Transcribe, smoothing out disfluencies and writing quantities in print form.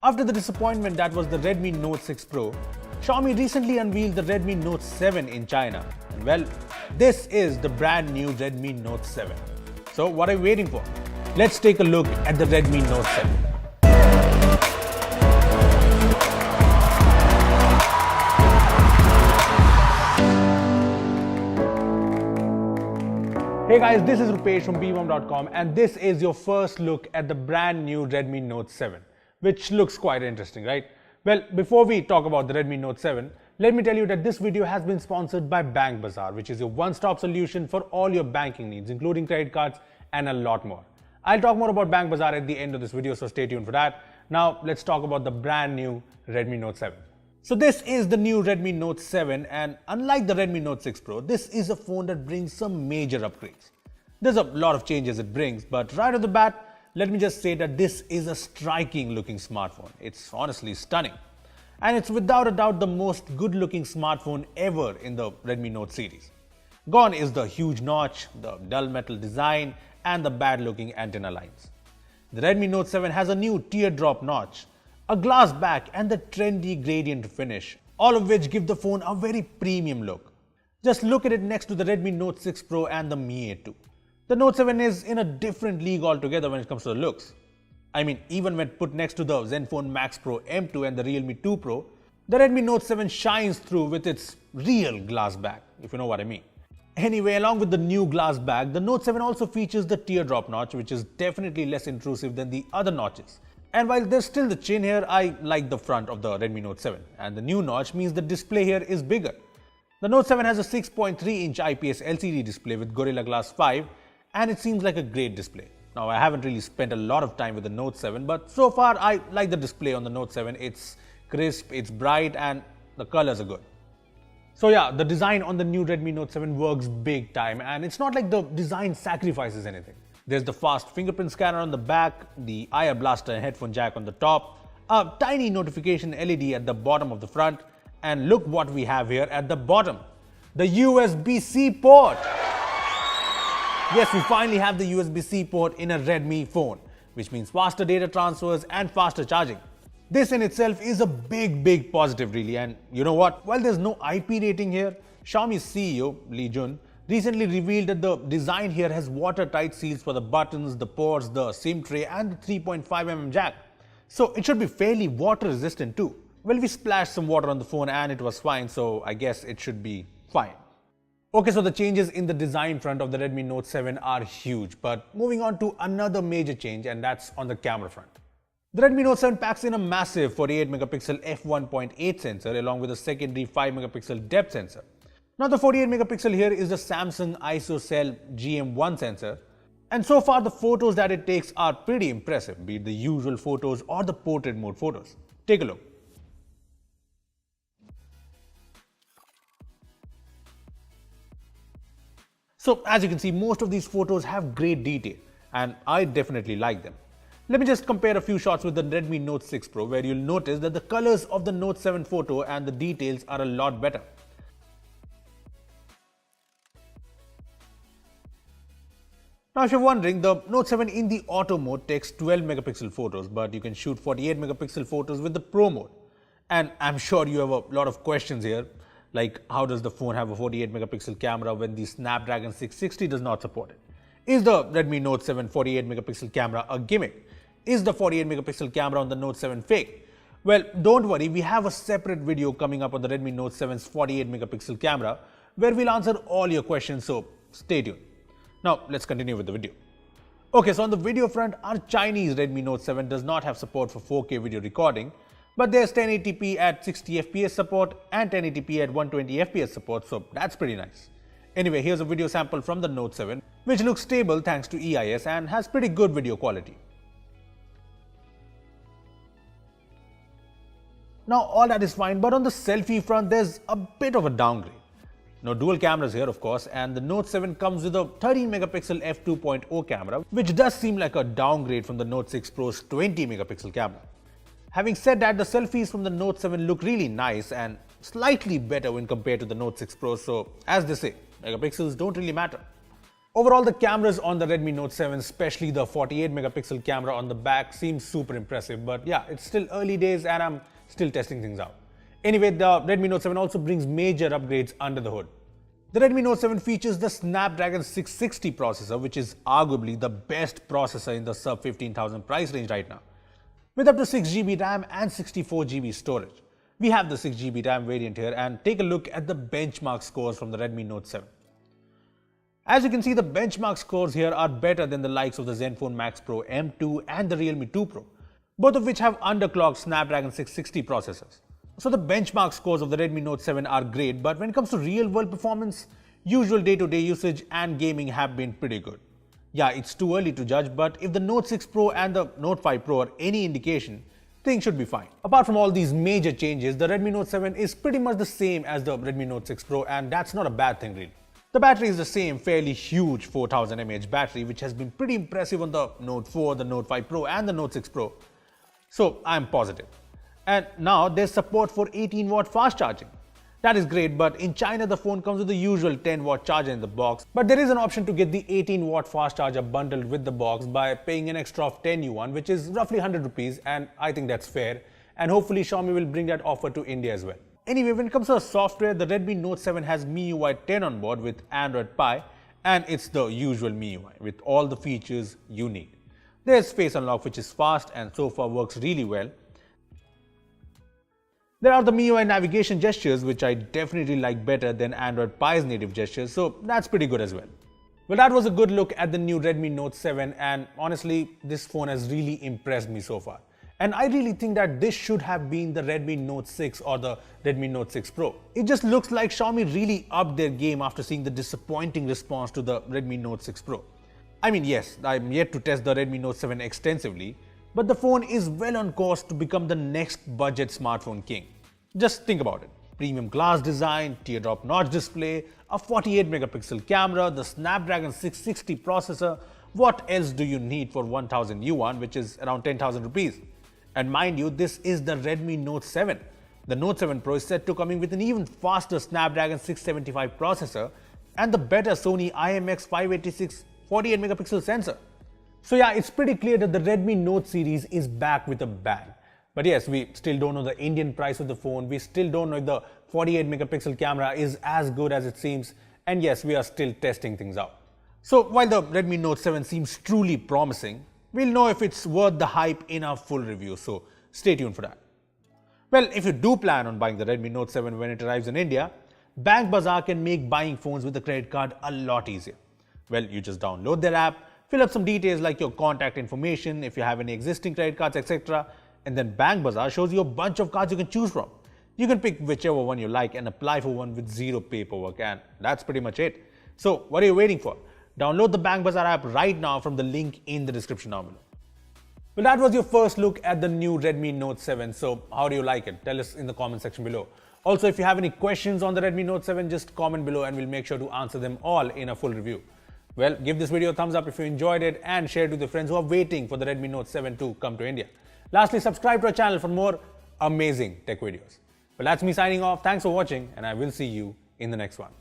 After the disappointment that was the Redmi Note 6 Pro, Xiaomi recently unveiled the Redmi Note 7 in China. And well, this is the brand new Redmi Note 7. So what are you waiting for? Let's take a look at the Redmi Note 7. Hey guys, this is Rupesh from bwom.com and this is your first look at the brand new Redmi Note 7, which looks quite interesting, right? Well, before we talk about the Redmi Note 7, let me tell you that this video has been sponsored by Bank Bazaar, which is your one-stop solution for all your banking needs, including credit cards and a lot more. I'll talk more about Bank Bazaar at the end of this video, so stay tuned for that. Now, let's talk about the brand new Redmi Note 7. So this is the new Redmi Note 7, and unlike the Redmi Note 6 Pro, this is a phone that brings some major upgrades. There's a lot of changes it brings, but right off the bat, let me just say that this is a striking looking smartphone. It's honestly stunning. And it's without a doubt the most good looking smartphone ever in the Redmi Note series. Gone is the huge notch, the dull metal design, and the bad looking antenna lines. The Redmi Note 7 has a new teardrop notch, a glass back, and the trendy gradient finish, all of which give the phone a very premium look. Just look at it next to the Redmi Note 6 Pro and the Mi A2. The Note 7 is in a different league altogether when it comes to the looks. I mean, even when put next to the Zenfone Max Pro M2 and the Realme 2 Pro, the Redmi Note 7 shines through with its real glass back, if you know what I mean. Anyway, along with the new glass back, the Note 7 also features the teardrop notch, which is definitely less intrusive than the other notches. And while there's still the chin here, I like the front of the Redmi Note 7. And the new notch means the display here is bigger. The Note 7 has a 6.3-inch IPS LCD display with Gorilla Glass 5, and it seems like a great display. Now, I haven't really spent a lot of time with the Note 7, but so far I like the display on the Note 7. It's crisp, it's bright, and the colors are good. So yeah, the design on the new Redmi Note 7 works big time, and it's not like the design sacrifices anything. There's the fast fingerprint scanner on the back, the IR blaster and headphone jack on the top, a tiny notification LED at the bottom of the front, and look what we have here at the bottom, the USB-C port. Yes, we finally have the USB-C port in a Redmi phone, which means faster data transfers and faster charging. This in itself is a big positive really, and you know what? While there's no IP rating here, Xiaomi's CEO, Li Jun, recently revealed that the design here has watertight seals for the buttons, the ports, the SIM tray and the 3.5mm jack. So it should be fairly water resistant too. Well, we splashed some water on the phone and it was fine, so I guess it should be fine. Okay, so the changes in the design front of the Redmi Note 7 are huge, but moving on to another major change, and that's on the camera front. The Redmi Note 7 packs in a massive 48-megapixel f1.8 sensor along with a secondary 5-megapixel depth sensor. Now the 48-megapixel here is the Samsung ISOCELL GM1 sensor, and so far the photos that it takes are pretty impressive, be it the usual photos or the portrait mode photos. Take a look. So as you can see, most of these photos have great detail, and I definitely like them. Let me just compare a few shots with the Redmi Note 6 Pro, where you'll notice that the colors of the Note 7 photo and the details are a lot better. Now if you're wondering, the Note 7 in the auto mode takes 12-megapixel photos, but you can shoot 48-megapixel photos with the Pro mode. And I'm sure you have a lot of questions here. Like, how does the phone have a 48-megapixel camera when the Snapdragon 660 does not support it? Is the Redmi Note 7 48-megapixel camera a gimmick? Is the 48-megapixel camera on the Note 7 fake? Well, don't worry, we have a separate video coming up on the Redmi Note 7's 48-megapixel camera where we'll answer all your questions, so stay tuned. Now, let's continue with the video. Okay, so on the video front, our Chinese Redmi Note 7 does not have support for 4K video recording, but there's 1080p at 60 FPS support and 1080p at 120 FPS support, so that's pretty nice. Anyway, here's a video sample from the Note 7, which looks stable thanks to EIS and has pretty good video quality. Now, all that is fine, but on the selfie front, there's a bit of a downgrade. No dual cameras here, of course, and the Note 7 comes with a 13-megapixel f2.0 camera, which does seem like a downgrade from the Note 6 Pro's 20-megapixel camera. Having said that, the selfies from the Note 7 look really nice and slightly better when compared to the Note 6 Pro, so as they say, megapixels don't really matter. Overall, the cameras on the Redmi Note 7, especially the 48 megapixel camera on the back, seems super impressive. But yeah, it's still early days and I'm still testing things out. Anyway, the Redmi Note 7 also brings major upgrades under the hood. The Redmi Note 7 features the Snapdragon 660 processor, which is arguably the best processor in the sub 15,000 price range right now. With up to 6GB RAM and 64GB storage. We have the 6GB RAM variant here, and take a look at the benchmark scores from the Redmi Note 7. As you can see, the benchmark scores here are better than the likes of the Zenfone Max Pro M2 and the Realme 2 Pro, both of which have underclocked Snapdragon 660 processors. So the benchmark scores of the Redmi Note 7 are great, but when it comes to real-world performance, usual day-to-day usage and gaming have been pretty good. Yeah, it's too early to judge, but if the Note 6 Pro and the Note 5 Pro are any indication, things should be fine. Apart from all these major changes, the Redmi Note 7 is pretty much the same as the Redmi Note 6 Pro, and that's not a bad thing really. The battery is the same fairly huge 4000 mAh battery, which has been pretty impressive on the Note 4, the Note 5 Pro and the Note 6 Pro. So I'm positive. And now there's support for 18-watt fast charging. That is great, but in China the phone comes with the usual 10-watt charger in the box. But there is an option to get the 18-watt fast charger bundled with the box by paying an extra of 10 yuan, which is roughly 100 rupees, and I think that's fair. And hopefully Xiaomi will bring that offer to India as well. Anyway, when it comes to the software, the Redmi Note 7 has MIUI 10 on board with Android Pie, and it's the usual MIUI with all the features you need. There's Face Unlock, which is fast and so far works really well. There are the MIUI navigation gestures, which I definitely like better than Android Pie's native gestures, so that's pretty good as well. Well, that was a good look at the new Redmi Note 7, and honestly, this phone has really impressed me so far. And I really think that this should have been the Redmi Note 6 or the Redmi Note 6 Pro. It just looks like Xiaomi really upped their game after seeing the disappointing response to the Redmi Note 6 Pro. I mean, yes, I'm yet to test the Redmi Note 7 extensively, but the phone is well on course to become the next budget smartphone king. Just think about it. Premium glass design, teardrop notch display, a 48 megapixel camera, the Snapdragon 660 processor. What else do you need for 1000 yuan, which is around 10,000 rupees? And mind you, this is the Redmi Note 7. The Note 7 Pro is set to coming with an even faster Snapdragon 675 processor and the better Sony IMX586 48 megapixel sensor. So yeah, it's pretty clear that the Redmi Note series is back with a bang. But yes, we still don't know the Indian price of the phone. We still don't know if the 48 megapixel camera is as good as it seems. And yes, we are still testing things out. So while the Redmi Note 7 seems truly promising, we'll know if it's worth the hype in our full review, so stay tuned for that. Well, if you do plan on buying the Redmi Note 7 when it arrives in India, Bank Bazaar can make buying phones with a credit card a lot easier. Well, you just download their app, fill up some details like your contact information, if you have any existing credit cards, etc. And then Bank Bazaar shows you a bunch of cards you can choose from. You can pick whichever one you like and apply for one with zero paperwork, and that's pretty much it. So what are you waiting for? Download the Bank Bazaar app right now from the link in the description down below. Well, that was your first look at the new Redmi Note 7. So how do you like it? Tell us in the comment section below. Also, if you have any questions on the Redmi Note 7, just comment below and we'll make sure to answer them all in a full review. Well, give this video a thumbs up if you enjoyed it and share it with your friends who are waiting for the Redmi Note 7 to come to India. Lastly, subscribe to our channel for more amazing tech videos. Well, that's me signing off. Thanks for watching and I will see you in the next one.